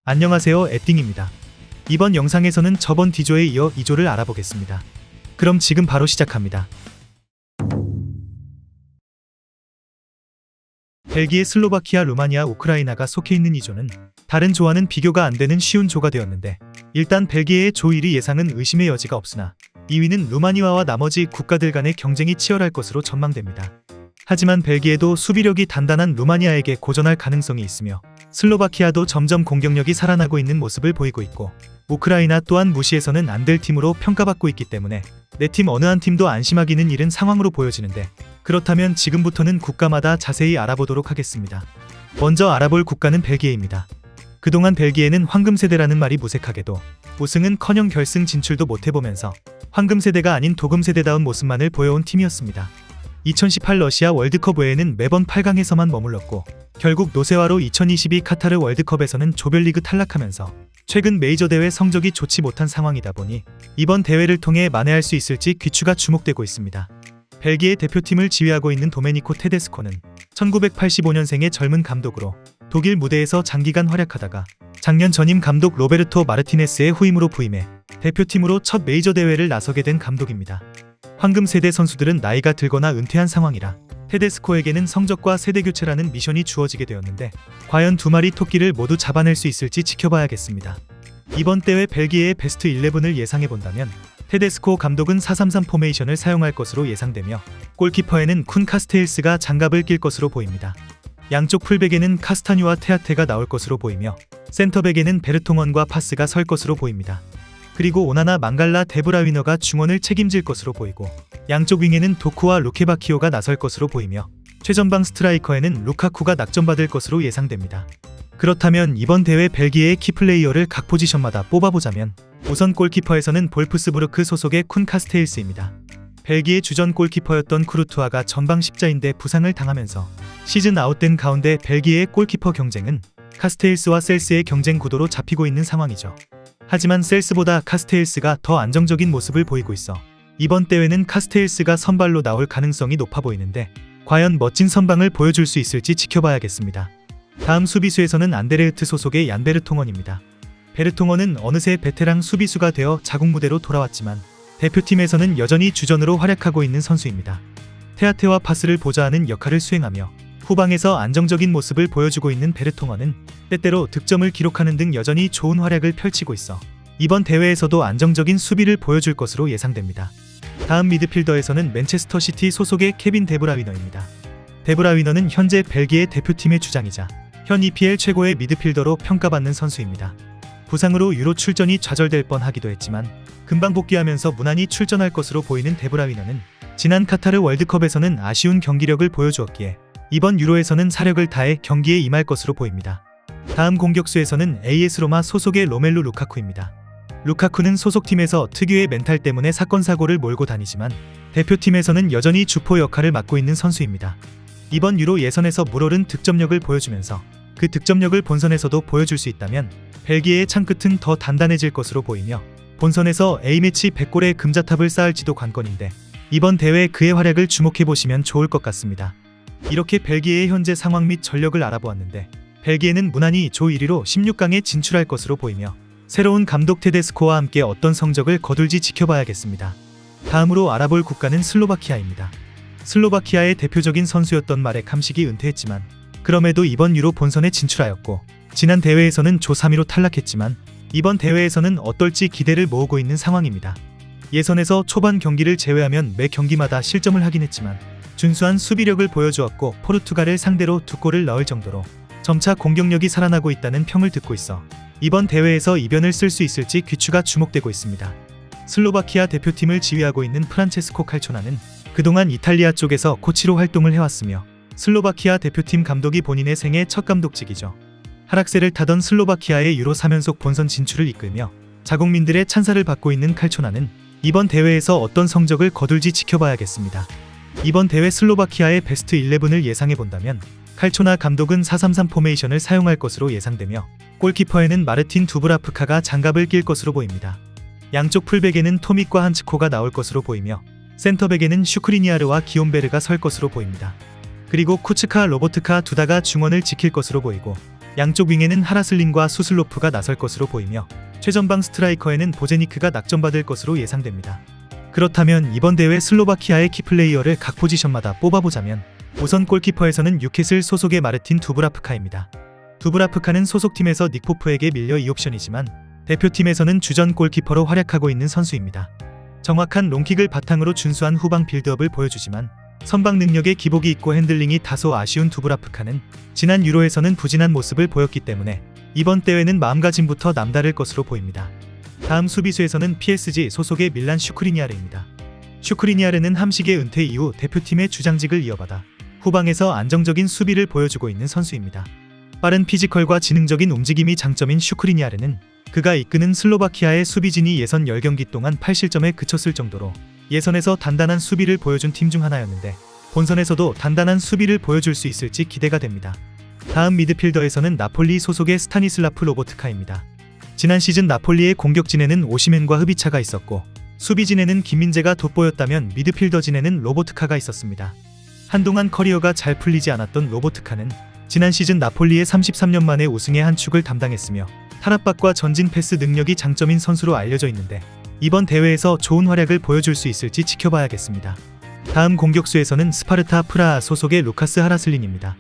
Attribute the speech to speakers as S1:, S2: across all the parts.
S1: 안녕하세요, 에띵입니다. 이번 영상에서는 저번 D조에 이어 2조를 알아보겠습니다. 그럼 지금 바로 시작합니다. 벨기에, 슬로바키아, 루마니아, 우크라이나가 속해 있는 2조는 다른 조와는 비교가 안 되는 쉬운 조가 되었는데, 일단 벨기에의 조 1위 예상은 의심의 여지가 없으나 2위는 루마니아와 나머지 국가들 간의 경쟁이 치열할 것으로 전망됩니다. 하지만 벨기에도 수비력이 단단한 루마니아에게 고전할 가능성이 있으며, 슬로바키아도 점점 공격력이 살아나고 있는 모습을 보이고 있고, 우크라이나 또한 무시해서는 안 될 팀으로 평가받고 있기 때문에 내 팀 어느 한 팀도 안심하기는 이른 상황으로 보여지는데, 그렇다면 지금부터는 국가마다 자세히 알아보도록 하겠습니다. 먼저 알아볼 국가는 벨기에입니다. 그동안 벨기에는 황금세대라는 말이 무색하게도 우승은커녕 결승 진출도 못해보면서 황금세대가 아닌 도금세대다운 모습만을 보여온 팀이었습니다. 2018 러시아 월드컵 외에는 매번 8강에서만 머물렀고, 결국 노세화로 2022 카타르 월드컵에서는 조별리그 탈락하면서 최근 메이저 대회 성적이 좋지 못한 상황이다 보니 이번 대회를 통해 만회할 수 있을지 귀추가 주목되고 있습니다. 벨기에 대표팀을 지휘하고 있는 도메니코 테데스코는 1985년생의 젊은 감독으로 독일 무대에서 장기간 활약하다가 작년 전임 감독 로베르토 마르티네스의 후임으로 부임해 대표팀으로 첫 메이저 대회를 나서게 된 감독입니다. 황금세대 선수들은 나이가 들거나 은퇴한 상황이라 테데스코에게는 성적과 세대교체라는 미션이 주어지게 되었는데, 과연 두 마리 토끼를 모두 잡아낼 수 있을지 지켜봐야겠습니다. 이번 대회 벨기에의 베스트 11을 예상해본다면 테데스코 감독은 4-3-3 포메이션을 사용할 것으로 예상되며, 골키퍼에는 쿤 카스테일스가 장갑을 낄 것으로 보입니다. 양쪽 풀백에는 카스타뉴와 테아테가 나올 것으로 보이며, 센터백에는 베르통원과 파스가 설 것으로 보입니다. 그리고 오나나, 망갈라, 데브라위너가 중원을 책임질 것으로 보이고, 양쪽 윙에는 도쿠와 루케바키오가 나설 것으로 보이며, 최전방 스트라이커에는 루카쿠가 낙점받을 것으로 예상됩니다. 그렇다면 이번 대회 벨기에의 키플레이어를 각 포지션마다 뽑아보자면, 우선 골키퍼에서는 볼프스부르크 소속의 쿤 카스테일스입니다. 벨기에 주전 골키퍼였던 쿠르투아가 전방 십자인대 부상을 당하면서 시즌 아웃된 가운데 벨기에의 골키퍼 경쟁은 카스테일스와 셀스의 경쟁 구도로 잡히고 있는 상황이죠. 하지만 셀스보다 카스테일스가 더 안정적인 모습을 보이고 있어 이번 대회는 카스테일스가 선발로 나올 가능성이 높아 보이는데, 과연 멋진 선방을 보여줄 수 있을지 지켜봐야겠습니다. 다음 수비수에서는 안데르흐트 소속의 얀 베르통원입니다. 베르통원은 어느새 베테랑 수비수가 되어 자국 무대로 돌아왔지만 대표팀에서는 여전히 주전으로 활약하고 있는 선수입니다. 테아테와 파스를 보좌하는 역할을 수행하며 후방에서 안정적인 모습을 보여주고 있는 베르통원은 때때로 득점을 기록하는 등 여전히 좋은 활약을 펼치고 있어 이번 대회에서도 안정적인 수비를 보여줄 것으로 예상됩니다. 다음 미드필더에서는 맨체스터 시티 소속의 케빈 데브라위너입니다. 데브라위너는 현재 벨기에 대표팀의 주장이자 현 EPL 최고의 미드필더로 평가받는 선수입니다. 부상으로 유로 출전이 좌절될 뻔하기도 했지만 금방 복귀하면서 무난히 출전할 것으로 보이는 데브라위너는 지난 카타르 월드컵에서는 아쉬운 경기력을 보여주었기에 이번 유로에서는 사력을 다해 경기에 임할 것으로 보입니다. 다음 공격수에서는 AS 로마 소속의 로멜루 루카쿠입니다. 루카쿠는 소속팀에서 특유의 멘탈 때문에 사건 사고를 몰고 다니지만 대표팀에서는 여전히 주포 역할을 맡고 있는 선수입니다. 이번 유로 예선에서 물오른 득점력을 보여주면서 그 득점력을 본선에서도 보여줄 수 있다면 벨기에의 창끝은 더 단단해질 것으로 보이며, 본선에서 A매치 100골의 금자탑을 쌓을지도 관건인데 이번 대회 그의 활약을 주목해보시면 좋을 것 같습니다. 이렇게 벨기에의 현재 상황 및 전력을 알아보았는데, 벨기에는 무난히 조 1위로 16강에 진출할 것으로 보이며 새로운 감독 테데스코와 함께 어떤 성적을 거둘지 지켜봐야겠습니다. 다음으로 알아볼 국가는 슬로바키아입니다. 슬로바키아의 대표적인 선수였던 마렉 함식이 은퇴했지만 그럼에도 이번 유로 본선에 진출하였고, 지난 대회에서는 조 3위로 탈락했지만 이번 대회에서는 어떨지 기대를 모으고 있는 상황입니다. 예선에서 초반 경기를 제외하면 매 경기마다 실점을 하긴 했지만 준수한 수비력을 보여주었고, 포르투갈을 상대로 2골을 넣을 정도로 점차 공격력이 살아나고 있다는 평을 듣고 있어 이번 대회에서 이변을 쓸 수 있을지 귀추가 주목되고 있습니다. 슬로바키아 대표팀을 지휘하고 있는 프란체스코 칼초나는 그동안 이탈리아 쪽에서 코치로 활동을 해왔으며 슬로바키아 대표팀 감독이 본인의 생애 첫 감독직이죠. 하락세를 타던 슬로바키아의 유로 3연속 본선 진출을 이끌며 자국민들의 찬사를 받고 있는 칼초나는 이번 대회에서 어떤 성적을 거둘지 지켜봐야겠습니다. 이번 대회 슬로바키아의 베스트 11을 예상해본다면 칼초나 감독은 4-3-3 포메이션을 사용할 것으로 예상되며, 골키퍼에는 마르틴 두브라프카가 장갑을 낄 것으로 보입니다. 양쪽 풀백에는 토믹과 한츠코가 나올 것으로 보이며, 센터백에는 슈크리니아르와 기욤베르가 설 것으로 보입니다. 그리고 쿠츠카, 로보트카, 두다가 중원을 지킬 것으로 보이고, 양쪽 윙에는 하라슬린과 수슬로프가 나설 것으로 보이며 최전방 스트라이커에는 보제니크가 낙점받을 것으로 예상됩니다. 그렇다면 이번 대회 슬로바키아의 키플레이어를 각 포지션마다 뽑아보자면 우선 골키퍼에서는 뉴캐슬 소속의 마르틴 두브라프카입니다. 두브라프카는 소속팀에서 닉포프에게 밀려 2옵션이지만 대표팀에서는 주전 골키퍼로 활약하고 있는 선수입니다. 정확한 롱킥을 바탕으로 준수한 후방 빌드업을 보여주지만 선방 능력에 기복이 있고 핸들링이 다소 아쉬운 두브라프카는 지난 유로에서는 부진한 모습을 보였기 때문에 이번 대회는 마음가짐부터 남다를 것으로 보입니다. 다음 수비수에서는 PSG 소속의 밀란 슈크리니아르입니다. 슈크리니아르는 함식의 은퇴 이후 대표팀의 주장직을 이어받아 후방에서 안정적인 수비를 보여주고 있는 선수입니다. 빠른 피지컬과 지능적인 움직임이 장점인 슈크리니아르는 그가 이끄는 슬로바키아의 수비진이 예선 10경기 동안 8실점에 그쳤을 정도로 예선에서 단단한 수비를 보여준 팀 중 하나였는데 본선에서도 단단한 수비를 보여줄 수 있을지 기대가 됩니다. 다음 미드필더에서는 나폴리 소속의 스타니슬라프 로보트카입니다. 지난 시즌 나폴리의 공격진에는 오시멘과 흡이차가 있었고 수비진에는 김민재가 돋보였다면 미드필더진에는 로보트카가 있었습니다. 한동안 커리어가 잘 풀리지 않았던 로보트카는 지난 시즌 나폴리의 33년 만에 우승의 한 축을 담당했으며 탈압박과 전진 패스 능력이 장점인 선수로 알려져 있는데 이번 대회에서 좋은 활약을 보여줄 수 있을지 지켜봐야겠습니다. 다음 공격수에서는 스파르타 프라하 소속의 루카스 하라슬린입니다.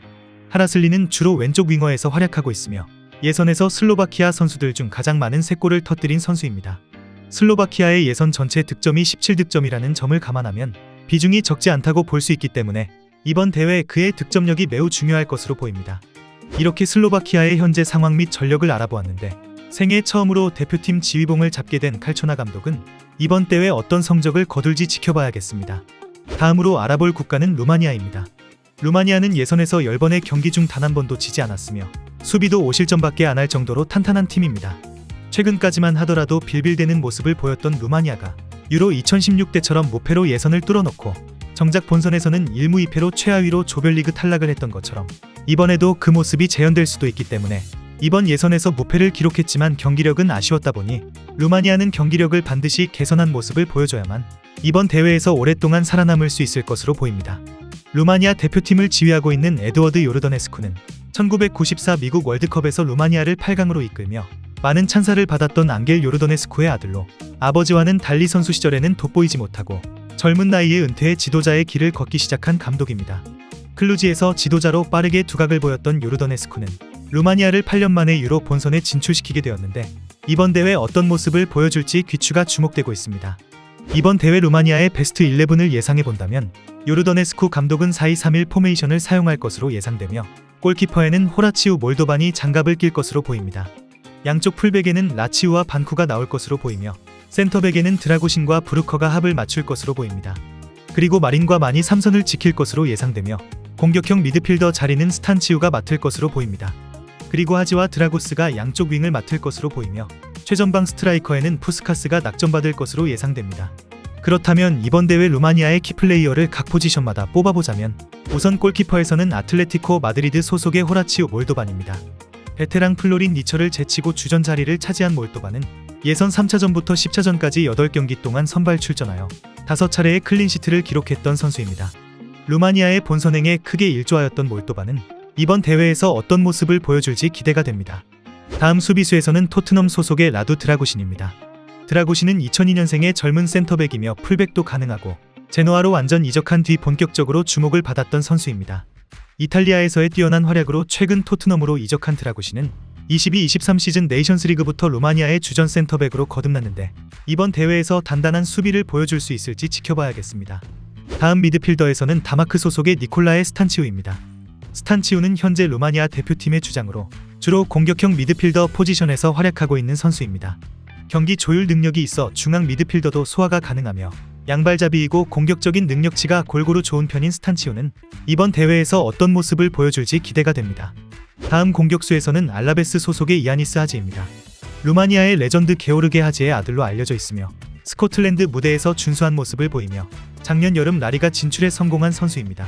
S1: 하라슬린은 주로 왼쪽 윙어에서 활약하고 있으며 예선에서 슬로바키아 선수들 중 가장 많은 3골을 터뜨린 선수입니다. 슬로바키아의 예선 전체 득점이 17득점이라는 점을 감안하면 비중이 적지 않다고 볼 수 있기 때문에 이번 대회 그의 득점력이 매우 중요할 것으로 보입니다. 이렇게 슬로바키아의 현재 상황 및 전력을 알아보았는데 생애 처음으로 대표팀 지휘봉을 잡게 된 칼초나 감독은 이번 대회 어떤 성적을 거둘지 지켜봐야겠습니다. 다음으로 알아볼 국가는 루마니아입니다. 루마니아는 예선에서 10번의 경기 중 단 한 번도 지지 않았으며 수비도 5실점밖에 안 할 정도로 탄탄한 팀입니다. 최근까지만 하더라도 빌빌대는 모습을 보였던 루마니아가 유로 2016대처럼 무패로 예선을 뚫어놓고 정작 본선에서는 1무 2패로 최하위로 조별리그 탈락을 했던 것처럼 이번에도 그 모습이 재현될 수도 있기 때문에 이번 예선에서 무패를 기록했지만 경기력은 아쉬웠다 보니 루마니아는 경기력을 반드시 개선한 모습을 보여줘야만 이번 대회에서 오랫동안 살아남을 수 있을 것으로 보입니다. 루마니아 대표팀을 지휘하고 있는 에드워드 요르더네스쿠는 1994 미국 월드컵에서 루마니아를 8강으로 이끌며 많은 찬사를 받았던 앙겔 요르더네스쿠의 아들로 아버지와는 달리 선수 시절에는 돋보이지 못하고 젊은 나이에 은퇴해 지도자의 길을 걷기 시작한 감독입니다. 클루지에서 지도자로 빠르게 두각을 보였던 요르더네스쿠는 루마니아를 8년 만에 유로 본선에 진출시키게 되었는데 이번 대회 어떤 모습을 보여줄지 귀추가 주목되고 있습니다. 이번 대회 루마니아의 베스트 11을 예상해본다면 요르더네스쿠 감독은 4-2-3-1 포메이션을 사용할 것으로 예상되며 골키퍼에는 호라치우 몰도반이 장갑을 낄 것으로 보입니다. 양쪽 풀백에는 라치우와 반쿠가 나올 것으로 보이며 센터백에는 드라구신과 브루커가 합을 맞출 것으로 보입니다. 그리고 마린과 만이 3선을 지킬 것으로 예상되며 공격형 미드필더 자리는 스탄치우가 맡을 것으로 보입니다. 그리고 하지와 드라구스가 양쪽 윙을 맡을 것으로 보이며 최전방 스트라이커에는 푸스카스가 낙점받을 것으로 예상됩니다. 그렇다면 이번 대회 루마니아의 키플레이어를 각 포지션마다 뽑아보자면 우선 골키퍼에서는 아틀레티코 마드리드 소속의 호라치오 몰도반입니다. 베테랑 플로린 니처를 제치고 주전 자리를 차지한 몰도반은 예선 3차전부터 10차전까지 8경기 동안 선발 출전하여 5차례의 클린시트를 기록했던 선수입니다. 루마니아의 본선행에 크게 일조하였던 몰도반은 이번 대회에서 어떤 모습을 보여줄지 기대가 됩니다. 다음 수비수에서는 토트넘 소속의 라두 드라구신입니다. 드라구신은 2002년생의 젊은 센터백이며 풀백도 가능하고 제노아로 완전 이적한 뒤 본격적으로 주목을 받았던 선수입니다. 이탈리아에서의 뛰어난 활약으로 최근 토트넘으로 이적한 드라구신은 22-23 시즌 네이션스리그부터 루마니아의 주전 센터백으로 거듭났는데 이번 대회에서 단단한 수비를 보여줄 수 있을지 지켜봐야겠습니다. 다음 미드필더에서는 다마크 소속의 니콜라의 스탄치우입니다. 스탄치우는 현재 루마니아 대표팀의 주장으로 주로 공격형 미드필더 포지션에서 활약하고 있는 선수입니다. 경기 조율 능력이 있어 중앙 미드필더도 소화가 가능하며 양발잡이이고 공격적인 능력치가 골고루 좋은 편인 스탄치우는 이번 대회에서 어떤 모습을 보여줄지 기대가 됩니다. 다음 공격수에서는 알라베스 소속의 이아니스 하지입니다. 루마니아의 레전드 게오르게 하지의 아들로 알려져 있으며 스코틀랜드 무대에서 준수한 모습을 보이며 작년 여름 라리가 진출에 성공한 선수입니다.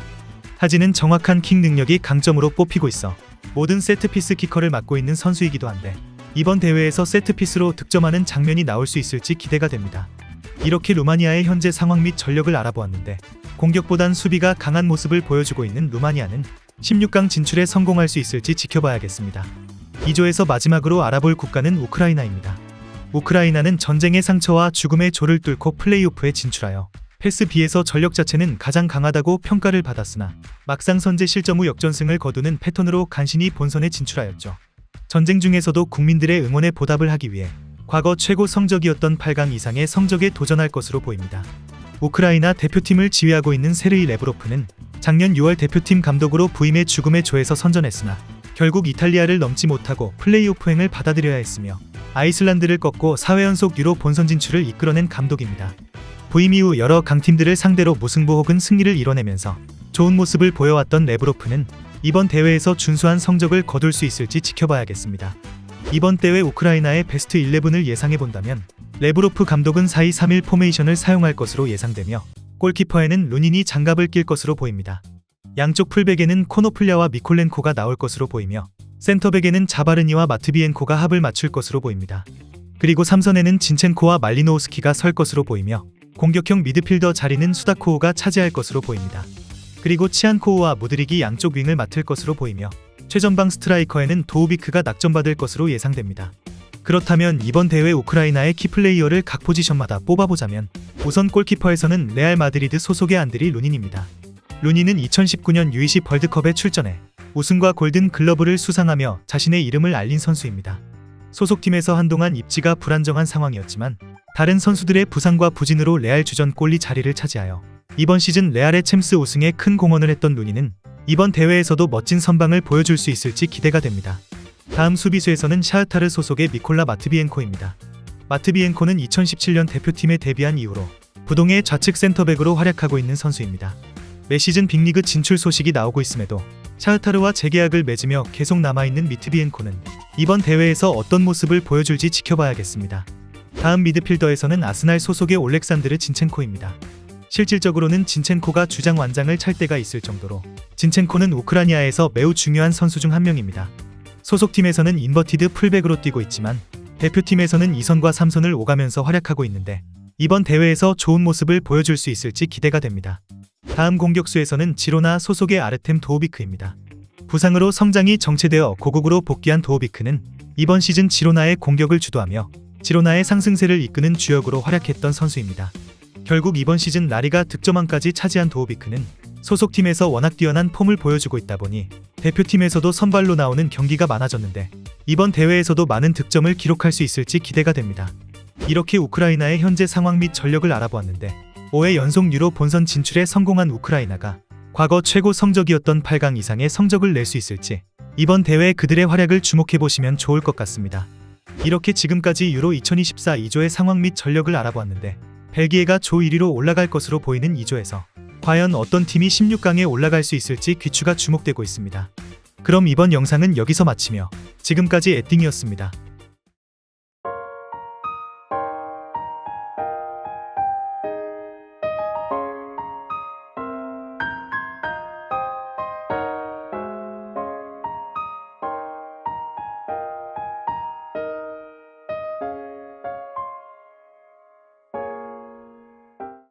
S1: 하지는 정확한 킥 능력이 강점으로 뽑히고 있어 모든 세트피스 키커를 맡고 있는 선수이기도 한데 이번 대회에서 세트피스로 득점하는 장면이 나올 수 있을지 기대가 됩니다. 이렇게 루마니아의 현재 상황 및 전력을 알아보았는데 공격보단 수비가 강한 모습을 보여주고 있는 루마니아는 16강 진출에 성공할 수 있을지 지켜봐야겠습니다. 2조에서 마지막으로 알아볼 국가는 우크라이나입니다. 우크라이나는 전쟁의 상처와 죽음의 조를 뚫고 플레이오프에 진출하여 패스 B에서 전력 자체는 가장 강하다고 평가를 받았으나 막상 선제 실점 후 역전승을 거두는 패턴으로 간신히 본선에 진출하였죠. 전쟁 중에서도 국민들의 응원에 보답을 하기 위해 과거 최고 성적이었던 8강 이상의 성적에 도전할 것으로 보입니다. 우크라이나 대표팀을 지휘하고 있는 세르이 레브로프는 작년 6월 대표팀 감독으로 부임해 죽음의 조에서 선전했으나 결국 이탈리아를 넘지 못하고 플레이오프행을 받아들여야 했으며 아이슬란드를 꺾고 4회 연속 유로 본선 진출을 이끌어낸 감독입니다. 부임 이후 여러 강팀들을 상대로 무승부 혹은 승리를 이뤄내면서 좋은 모습을 보여왔던 레브로프는 이번 대회에서 준수한 성적을 거둘 수 있을지 지켜봐야겠습니다. 이번 대회 우크라이나의 베스트 11을 예상해본다면 레브로프 감독은 4-2-3-1 포메이션을 사용할 것으로 예상되며 골키퍼에는 루닌이 장갑을 낄 것으로 보입니다. 양쪽 풀백에는 코노플랴와 미콜렌코가 나올 것으로 보이며 센터백에는 자바르니와 마트비엔코가 합을 맞출 것으로 보입니다. 그리고 3선에는 진첸코와 말리노우스키가 설 것으로 보이며 공격형 미드필더 자리는 수다코우가 차지할 것으로 보입니다. 그리고 치안코우와 무드릭이 양쪽 윙을 맡을 것으로 보이며 최전방 스트라이커에는 도우비크가 낙점받을 것으로 예상됩니다. 그렇다면 이번 대회 우크라이나의 키플레이어를 각 포지션마다 뽑아보자면 우선 골키퍼에서는 레알 마드리드 소속의 안드리 루닌입니다. 루닌은 2019년 U20 월드컵에 출전해 우승과 골든 글러브를 수상하며 자신의 이름을 알린 선수입니다. 소속팀에서 한동안 입지가 불안정한 상황이었지만 다른 선수들의 부상과 부진으로 레알 주전 골리 자리를 차지하여 이번 시즌 레알의 챔스 우승에 큰 공헌을 했던 루닌은 이번 대회에서도 멋진 선방을 보여줄 수 있을지 기대가 됩니다. 다음 수비수에서는 샤흐타르 소속의 미콜라 마트비엔코입니다. 마트비엔코는 2017년 대표팀에 데뷔한 이후로 부동의 좌측 센터백으로 활약하고 있는 선수입니다. 매 시즌 빅리그 진출 소식이 나오고 있음에도 샤흐타르와 재계약을 맺으며 계속 남아있는 마트비엔코는 이번 대회에서 어떤 모습을 보여줄지 지켜봐야겠습니다. 다음 미드필더에서는 아스날 소속의 올렉산드르 진첸코입니다. 실질적으로는 진첸코가 주장 완장을 찰 때가 있을 정도로 진첸코는 우크라이나에서 매우 중요한 선수 중 한 명입니다. 소속팀에서는 인버티드 풀백으로 뛰고 있지만 대표팀에서는 2선과 3선을 오가면서 활약하고 있는데 이번 대회에서 좋은 모습을 보여줄 수 있을지 기대가 됩니다. 다음 공격수에서는 지로나 소속의 아르템 도우비크입니다. 부상으로 성장이 정체되어 고국으로 복귀한 도우비크는 이번 시즌 지로나의 공격을 주도하며 지로나의 상승세를 이끄는 주역으로 활약했던 선수입니다. 결국 이번 시즌 라리가 득점왕까지 차지한 도우비크는 소속팀에서 워낙 뛰어난 폼을 보여주고 있다 보니 대표팀에서도 선발로 나오는 경기가 많아졌는데 이번 대회에서도 많은 득점을 기록할 수 있을지 기대가 됩니다. 이렇게 우크라이나의 현재 상황 및 전력을 알아보았는데 5회 연속 유로 본선 진출에 성공한 우크라이나가 과거 최고 성적이었던 8강 이상의 성적을 낼 수 있을지 이번 대회 그들의 활약을 주목해보시면 좋을 것 같습니다. 이렇게 지금까지 유로 2024 2조의 상황 및 전력을 알아보았는데 벨기에가 조 1위로 올라갈 것으로 보이는 2조에서 과연 어떤 팀이 16강에 올라갈 수 있을지 귀추가 주목되고 있습니다. 그럼 이번 영상은 여기서 마치며 지금까지 에띵이었습니다.